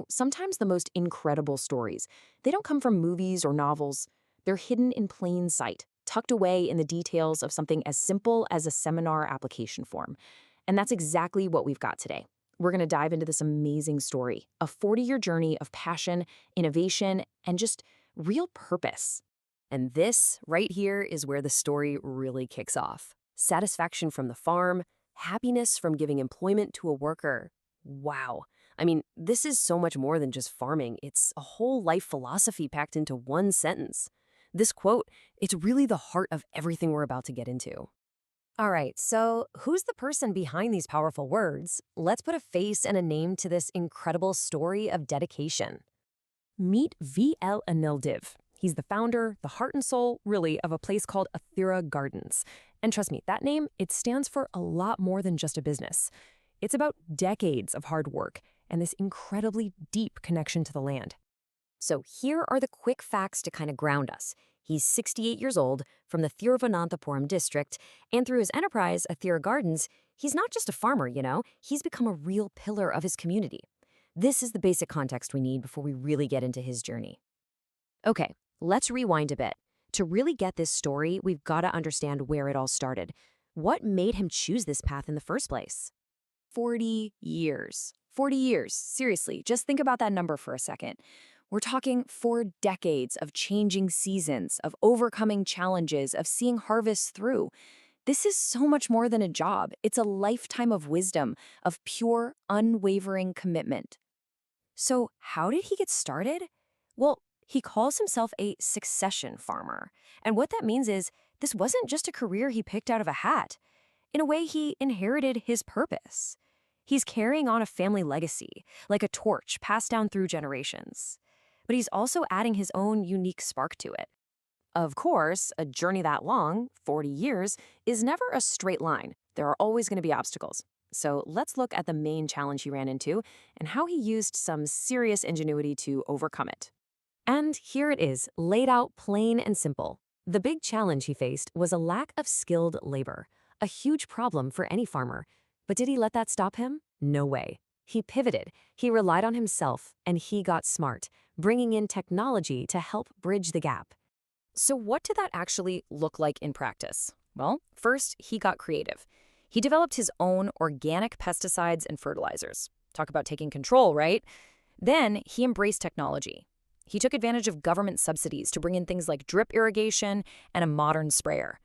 Sometimes the most incredible stories, they don't come from movies or novels. They're hidden in plain sight, tucked away in the details of something as simple as a seminar application form. And that's exactly what we've got today. We're going to dive into this amazing story, a 40-year journey of passion, innovation, and just real purpose. And this right here is where the story really kicks off. Satisfaction from the farm, happiness from giving employment to a worker. Wow. I mean, this is so much more than just farming. It's a whole life philosophy packed into one sentence. This quote, it's really the heart of everything we're about to get into. All right, so who's the person behind these powerful words? Let's put a face and a name to this incredible story of dedication. Meet V.L. Anildiv. He's the founder, the heart and soul, really, of a place called ATHIRA Gardens. And trust me, that name, it stands for a lot more than just a business. It's about decades of hard work and this incredibly deep connection to the land. So here are the quick facts to kind of ground us. He's 68 years old, from the Thiruvananthapuram district, and through his enterprise, ATHIRA Gardens, he's not just a farmer. He's become a real pillar of his community. This is the basic context we need before we really get into his journey. Okay, let's rewind a bit. To really get this story, we've got to understand where it all started. What made him choose this path in the first place? 40 years. 40 years. Seriously, just think about that number for a second. We're talking 4 decades of changing seasons, of overcoming challenges, of seeing harvests through. This is so much more than a job. It's a lifetime of wisdom, of pure, unwavering commitment. So how did he get started? Well, he calls himself a succession farmer. And what that means is this wasn't just a career he picked out of a hat. In a way, he inherited his purpose. He's carrying on a family legacy, like a torch passed down through generations. But he's also adding his own unique spark to it. Of course, a journey that long, 40 years, is never a straight line. There are always going to be obstacles. So let's look at the main challenge he ran into and how he used some serious ingenuity to overcome it. And here it is, laid out plain and simple. The big challenge he faced was a lack of skilled labor, a huge problem for any farmer. But did he let that stop him? No way. He pivoted, he relied on himself, and he got smart, bringing in technology to help bridge the gap. So what did that actually look like in practice? Well, first, he got creative. He developed his own organic pesticides and fertilizers. Talk about taking control, right? Then he embraced technology. He took advantage of government subsidies to bring in things like drip irrigation and a modern sprayer.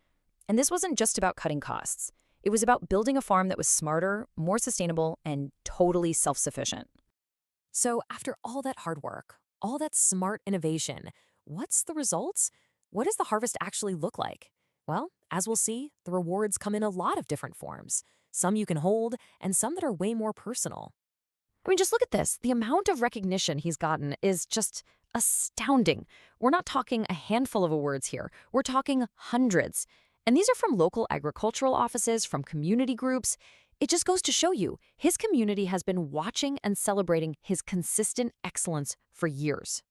And this wasn't just about cutting costs. It was about building a farm that was smarter, more sustainable, and totally self-sufficient. So after all that hard work, all that smart innovation, what's the results? What does the harvest actually look like? Well, as we'll see, the rewards come in a lot of different forms. Some you can hold, and some that are way more personal. I mean, just look at this. The amount of recognition he's gotten is just astounding. We're not talking a handful of awards here. We're talking hundreds. And these are from local agricultural offices, from community groups. It just goes to show you, his community has been watching and celebrating his consistent excellence for years.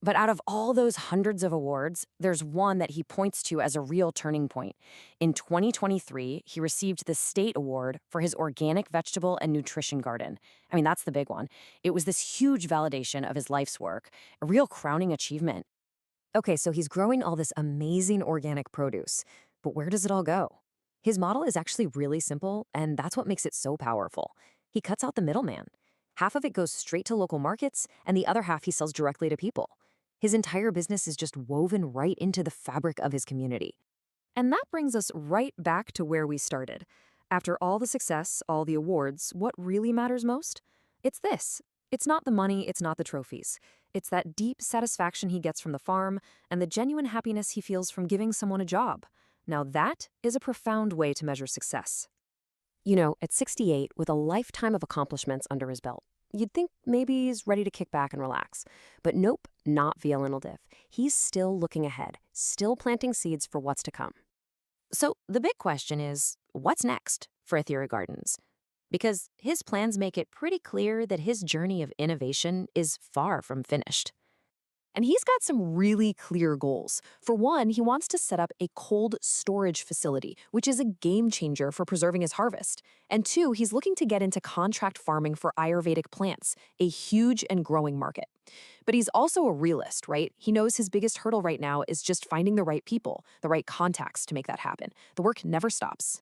But out of all those hundreds of awards, there's one that he points to as a real turning point. In 2023, he received the State Award for his organic vegetable and nutrition garden. I mean, that's the big one. It was this huge validation of his life's work, a real crowning achievement. Okay, so he's growing all this amazing organic produce. But where does it all go? His model is actually really simple, and that's what makes it so powerful. He cuts out the middleman. Half of it goes straight to local markets, and the other half he sells directly to people. His entire business is just woven right into the fabric of his community. And that brings us right back to where we started. After all the success, all the awards, what really matters most? It's this. It's not the money, it's not the trophies. It's that deep satisfaction he gets from the farm and the genuine happiness he feels from giving someone a job. Now that is a profound way to measure success. At 68, with a lifetime of accomplishments under his belt, you'd think maybe he's ready to kick back and relax. But nope, not V.L. Anildiv. He's still looking ahead, still planting seeds for what's to come. So the big question is, what's next for ATHIRA Gardens? Because his plans make it pretty clear that his journey of innovation is far from finished. And he's got some really clear goals. For one, he wants to set up a cold storage facility, which is a game changer for preserving his harvest. And two, he's looking to get into contract farming for Ayurvedic plants, a huge and growing market. But he's also a realist, right? He knows his biggest hurdle right now is just finding the right people, the right contacts to make that happen. The work never stops.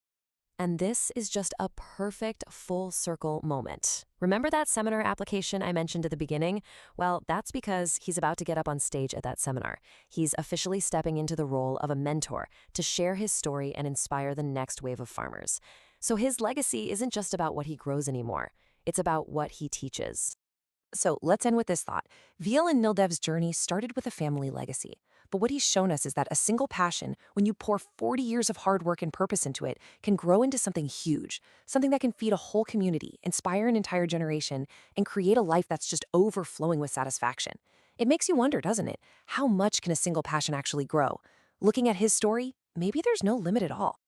And this is just a perfect full circle moment. Remember that seminar application I mentioned at the beginning? Well, that's because he's about to get up on stage at that seminar. He's officially stepping into the role of a mentor to share his story and inspire the next wave of farmers. So his legacy isn't just about what he grows anymore. It's about what he teaches. So let's end with this thought. Veal and Nildev's journey started with a family legacy. But what he's shown us is that a single passion, when you pour 40 years of hard work and purpose into it, can grow into something huge, something that can feed a whole community, inspire an entire generation, and create a life that's just overflowing with satisfaction. It makes you wonder, doesn't it? How much can a single passion actually grow? Looking at his story, maybe there's no limit at all.